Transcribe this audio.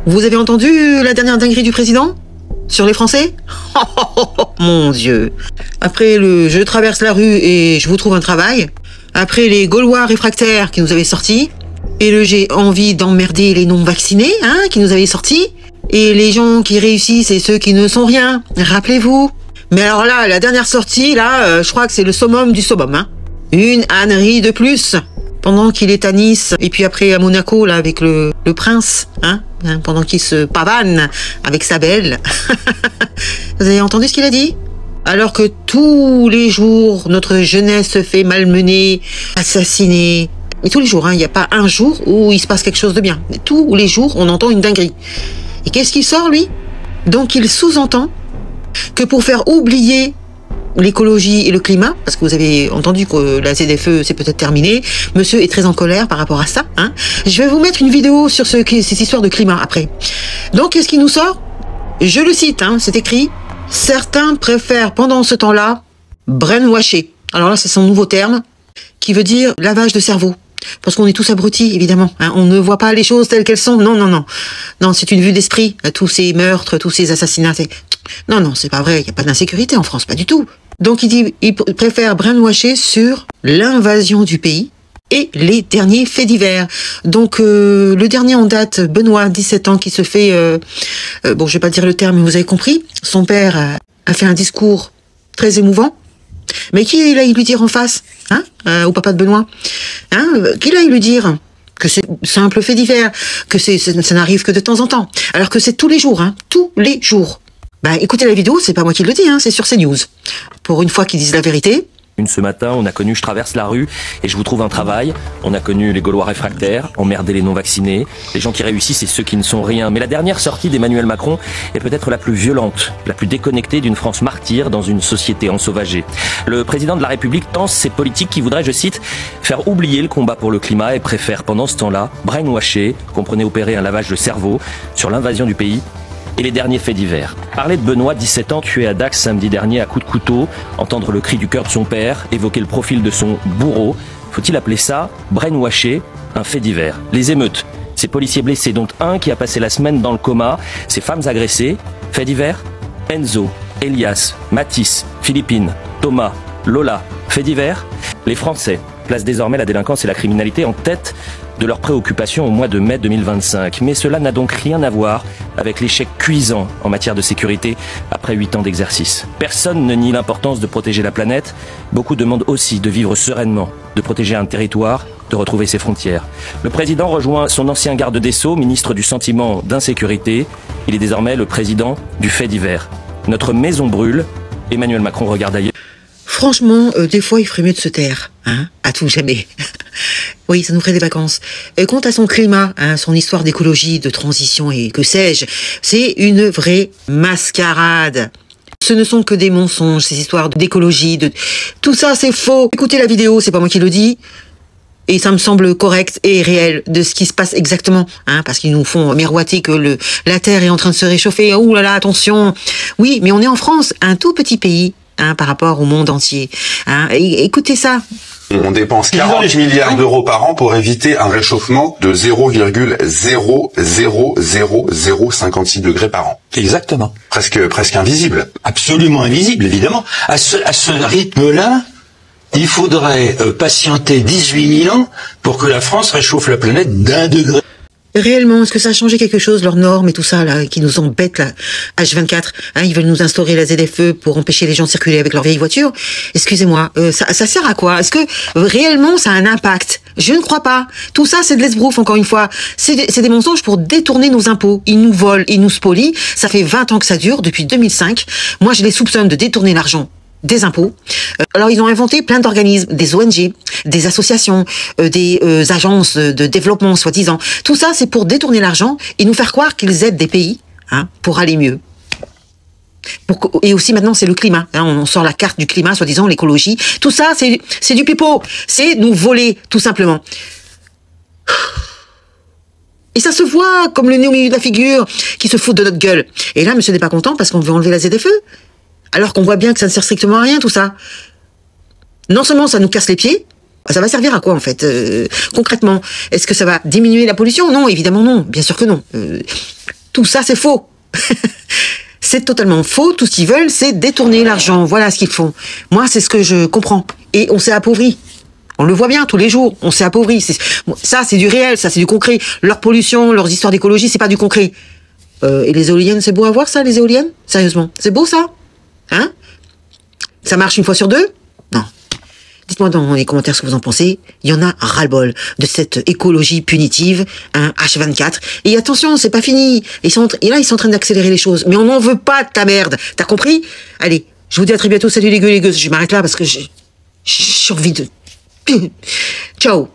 Vous avez entendu la dernière dinguerie du président sur les Français? Mon Dieu. Après le « je traverse la rue et je vous trouve un travail », après les Gaulois réfractaires qui nous avaient sortis, et le « j'ai envie d'emmerder les non-vaccinés » qui nous avait sorti, et les gens qui réussissent et ceux qui ne sont rien, rappelez-vous. Mais alors là, la dernière sortie, là, je crois que c'est le summum du summum. Une ânerie de plus, pendant qu'il est à Nice, et puis après à Monaco, là, avec le prince, pendant qu'il se pavane avec sa belle. Vous avez entendu ce qu'il a dit? Alors que tous les jours, notre jeunesse se fait malmener, assassiner. Mais tous les jours, il n'y a pas un jour où il se passe quelque chose de bien. Mais tous les jours, on entend une dinguerie. Et qu'est-ce qu'il sort, lui? Donc il sous-entend que pour faire oublier l'écologie et le climat, parce que vous avez entendu que la ZFE c'est peut-être terminé, monsieur est très en colère par rapport à ça, je vais vous mettre une vidéo sur cette histoire de climat après. Donc qu'est-ce qu'il nous sort? Je le cite, c'est écrit: certains préfèrent pendant ce temps-là brainwasher. Alors là c'est son nouveau terme qui veut dire lavage de cerveau. Parce qu'on est tous abrutis, évidemment. On ne voit pas les choses telles qu'elles sont. Non, non, non. Non, c'est une vue d'esprit. Tous ces meurtres, tous ces assassinats. Non, c'est pas vrai. Il n'y a pas d'insécurité en France, pas du tout. Donc il dit, il préfère brainwasher sur l'invasion du pays et les derniers faits divers. Donc le dernier en date, Benoît, 17 ans, qui se fait... bon, je vais pas dire le terme, mais vous avez compris. Son père a fait un discours très émouvant. Mais qui il a eu lui dire en face, au papa de Benoît, qui il a eu lui dire que c'est simple fait divers, que ça n'arrive que de temps en temps, alors que c'est tous les jours, tous les jours. Écoutez la vidéo, c'est pas moi qui le dis, c'est sur CNews. Pour une fois qu'ils disent la vérité. Ce matin, on a connu « je traverse la rue et je vous trouve un travail ». On a connu les Gaulois réfractaires, emmerder les non-vaccinés, les gens qui réussissent et ceux qui ne sont rien. Mais la dernière sortie d'Emmanuel Macron est peut-être la plus violente, la plus déconnectée d'une France martyre dans une société ensauvagée. Le président de la République tense ses politiques qui voudraient, je cite, « faire oublier le combat pour le climat » et préfère pendant ce temps-là brainwasher, comprenez opérer un lavage de cerveau, sur l'invasion du pays et les derniers faits divers. Parler de Benoît, 17 ans, tué à Dax samedi dernier à coups de couteau, entendre le cri du cœur de son père, évoquer le profil de son bourreau, faut-il appeler ça brainwasher, un fait divers? Les émeutes, ces policiers blessés dont un qui a passé la semaine dans le coma, ces femmes agressées, fait divers? Enzo, Elias, Mathis, Philippine, Thomas, Lola, fait divers? Les Français placent désormais la délinquance et la criminalité en tête de leurs préoccupations au mois de mai 2025. Mais cela n'a donc rien à voir avec l'échec cuisant en matière de sécurité après 8 ans d'exercice. Personne ne nie l'importance de protéger la planète. Beaucoup demandent aussi de vivre sereinement, de protéger un territoire, de retrouver ses frontières. Le président rejoint son ancien garde des Sceaux, ministre du sentiment d'insécurité. Il est désormais le président du fait divers. Notre maison brûle. Emmanuel Macron regarde ailleurs. Franchement, des fois, il ferait mieux de se taire, à tout jamais. Oui, ça nous ferait des vacances. Quant à son climat, son histoire d'écologie, de transition et que sais-je, c'est une vraie mascarade. Ce ne sont que des mensonges, ces histoires d'écologie, tout ça, c'est faux. Écoutez la vidéo, c'est pas moi qui le dis. Et ça me semble correct et réel de ce qui se passe exactement, parce qu'ils nous font miroiter que la Terre est en train de se réchauffer. Ouh là là, attention. Oui, mais on est en France, un tout petit pays, par rapport au monde entier. Écoutez ça. On dépense 40 milliards d'euros par an pour éviter un réchauffement de 0,00056 degrés par an. Exactement. Presque invisible. Absolument invisible, évidemment. À ce rythme-là, il faudrait patienter 18 000 ans pour que la France réchauffe la planète d'1 degré. Réellement, est-ce que ça a changé quelque chose, leurs normes et tout ça, là, qui nous embêtent, là, H24, ils veulent nous instaurer la ZFE pour empêcher les gens de circuler avec leurs vieilles voitures? Excusez-moi, ça sert à quoi? Est-ce que réellement ça a un impact? Je ne crois pas. Tout ça, c'est de l'esbrouf, encore une fois. C'est des mensonges pour détourner nos impôts. Ils nous volent, ils nous spolient. Ça fait 20 ans que ça dure, depuis 2005. Moi, je les soupçonne de détourner l'argent des impôts. Alors ils ont inventé plein d'organismes, des ONG, des associations, des agences de développement soi-disant. Tout ça c'est pour détourner l'argent et nous faire croire qu'ils aident des pays pour aller mieux. Et aussi maintenant c'est le climat, on sort la carte du climat soi-disant, l'écologie. Tout ça c'est du pipeau, c'est nous voler tout simplement. Et ça se voit comme le nez au milieu de la figure qui se fout de notre gueule. Et là monsieur n'est pas content parce qu'on veut enlever la ZFE. Alors qu'on voit bien que ça ne sert strictement à rien, tout ça. Non seulement ça nous casse les pieds, ça va servir à quoi, en fait, concrètement? Est-ce que ça va diminuer la pollution? Non, évidemment non, bien sûr que non. Tout ça, c'est faux. C'est totalement faux. Tout ce qu'ils veulent, c'est détourner l'argent. Voilà ce qu'ils font. Moi, c'est ce que je comprends. Et on s'est appauvri. On le voit bien tous les jours. On s'est appauvri. Ça, c'est du réel. Ça, c'est du concret. Leur pollution, leurs histoires d'écologie, c'est pas du concret. Et les éoliennes, c'est beau à voir, ça, les éoliennes? Sérieusement. C'est beau, ça? Hein? Ça marche une fois sur deux? Non. Dites-moi dans les commentaires ce que vous en pensez. Il y en a ras-le-bol de cette écologie punitive, hein, H24. Et attention, c'est pas fini. Et là, ils sont en train d'accélérer les choses. Mais on n'en veut pas de ta merde. T'as compris? Allez, je vous dis à très bientôt. Salut les gueux, les gueuses. Je m'arrête là parce que j'ai envie de... Ciao.